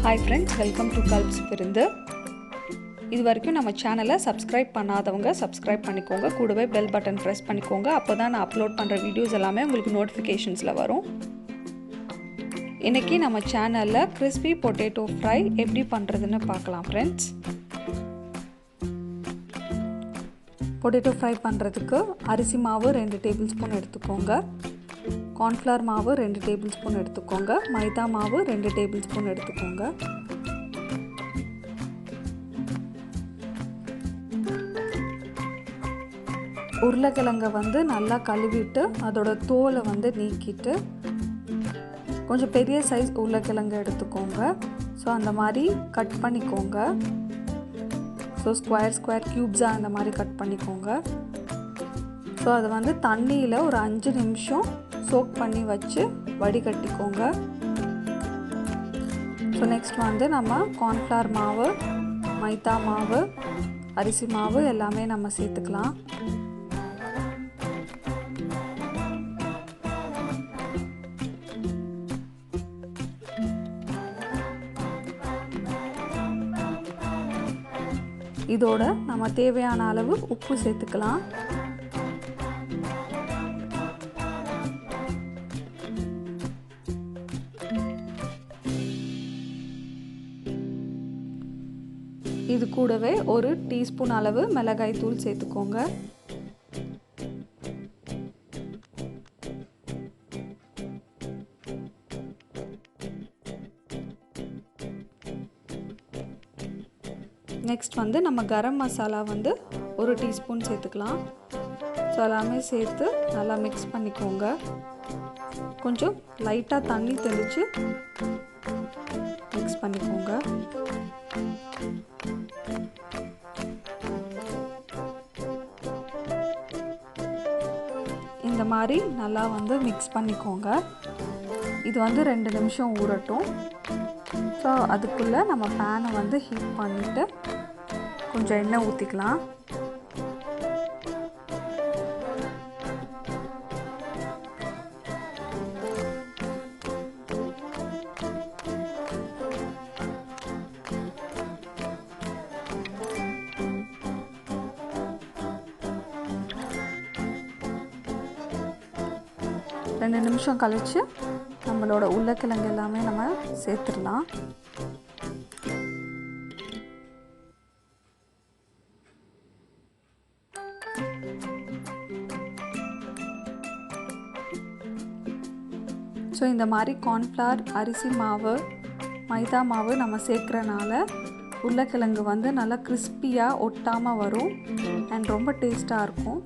Hi friends, welcome to Kalps Virundu. இது வரைக்கும் நம்ம சேனலை சப்ஸ்கிரைப் பண்ணாதவங்க சப்ஸ்கிரைப் பண்ணிக்கோங்க. கூடவே பெல் பட்டன் ப்ரெஸ் பண்ணிக்கோங்க. அப்போதான் நான் அப்லோட் பண்ணுற வீடியோஸ் எல்லாமே உங்களுக்கு நோட்டிஃபிகேஷன்ஸில் வரும். இன்றைக்கி நம்ம சேனலில் கிறிஸ்பி பொட்டேட்டோ ஃப்ரை எப்படி பண்ணுறதுன்னு பார்க்கலாம் ஃப்ரெண்ட்ஸ். பொட்டேட்டோ ஃப்ரை பண்ணுறதுக்கு அரிசி மாவு 2 டேபிள் ஸ்பூன் எடுத்துக்கோங்க. கார்ன்ஃப்ளவர் மாவு 2 டேபிள் ஸ்பூன் எடுத்துக்கோங்க. மைதா மாவு 2 டேபிள் ஸ்பூன் எடுத்துக்கோங்க. உருளைக்கிழங்கை நல்லா கழுவிட்டு அதோட தோலை நீக்கிட்டு கொஞ்சம் பெரிய சைஸ் உருளைக்கிழங்கு எடுத்துக்கோங்க. ஸோ அந்த மாதிரி கட் பண்ணிக்கோங்க. ஸோ ஸ்கொயர் க்யூப்ஸாக அந்த மாதிரி கட் பண்ணிக்கோங்க. ஸோ அதை தண்ணியில் ஒரு 5 நிமிஷம் சோக் பண்ணி வச்சு வடிகட்டிக்கோங்க. ஸோ நெக்ஸ்ட் நம்ம கார்ன்ஃப்ளவர் மாவு, மைதா மாவு, அரிசி மாவு எல்லாமே நம்ம சேர்த்துக்கலாம். இதோட நம்ம தேவையான அளவு உப்பு சேர்த்துக்கலாம். இது கூடவே ஒரு டீஸ்பூன் அளவு மிளகாய் தூள் சேர்த்துக்கோங்க. நெக்ஸ்ட் நம்ம கரம் மசாலா ஒரு டீஸ்பூன் சேர்த்துக்கலாம். ஸோ எல்லாமே சேர்த்து நல்லா மிக்ஸ் பண்ணிக்கோங்க. கொஞ்சம் லைட்டாக தண்ணி தெளித்து மிக்ஸ் பண்ணிக்கோங்க. இந்த மாதிரி நல்லா மிக்ஸ் பண்ணிக்கோங்க. இது 2 நிமிஷம் ஊறட்டும். ஸோ அதுக்குள்ளே நம்ம பேனை ஹீட் பண்ணிவிட்டு கொஞ்சம் எண்ணெய் ஊற்றிக்கலாம். ரெண்டு நிமிஷம் கழித்து நம்மளோட உருளைக்கிழங்கு எல்லாமே நம்ம சேர்த்துடலாம். ஸோ இந்த மாதிரி கார்ன்ஃப்ளவர், அரிசி மாவு, மைதா மாவு நம்ம சேர்க்குறனால உருளைக்கிழங்கு நல்லா கிறிஸ்பியாக ஒட்டாமல் வரும் அண்ட் ரொம்ப டேஸ்ட்டாக இருக்கும்.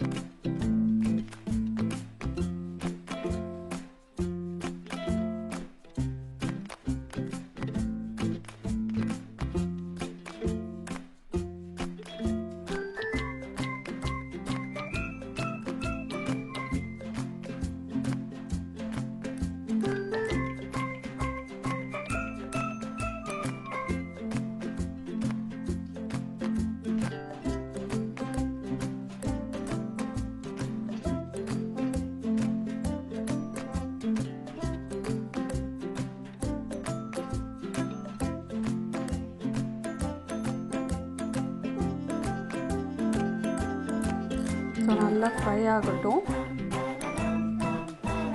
ஸோ நல்லா ஃப்ரை ஆகட்டும்.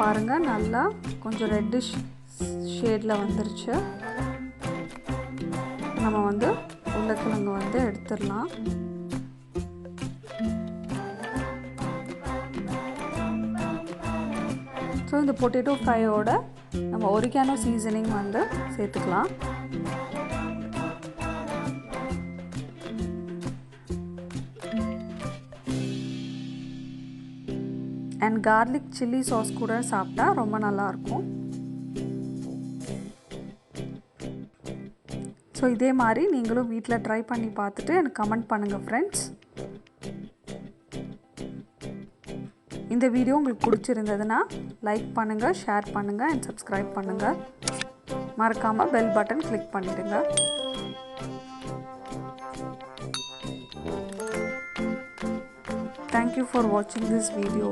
பாருங்கள், நல்லா கொஞ்சம் ரெட்டிஷ் ஷேடில் வந்துருச்சு. நம்ம உருளைக்கிழங்கு எடுத்துடலாம். ஸோ இந்த பொட்டேட்டோ ஃப்ரையோட நம்ம ஒரிகானோ சீசனிங் சேர்த்துக்கலாம். அண்ட் கார்லிக் சில்லி சாஸ் கூட சாப்பிட்டா ரொம்ப நல்லாயிருக்கும். ஸோ இதே மாதிரி நீங்களும் வீட்டில் ட்ரை பண்ணி பார்த்துட்டு எனக்கு கமெண்ட் பண்ணுங்கள் ஃப்ரெண்ட்ஸ். இந்த வீடியோ உங்களுக்கு பிடிச்சிருந்ததுன்னா லைக் பண்ணுங்கள், ஷேர் பண்ணுங்கள் அண்ட் சப்ஸ்கிரைப் பண்ணுங்கள். மறக்காமல் பெல் பட்டன் கிளிக் பண்ணிடுங்க. Thank you for watching this video.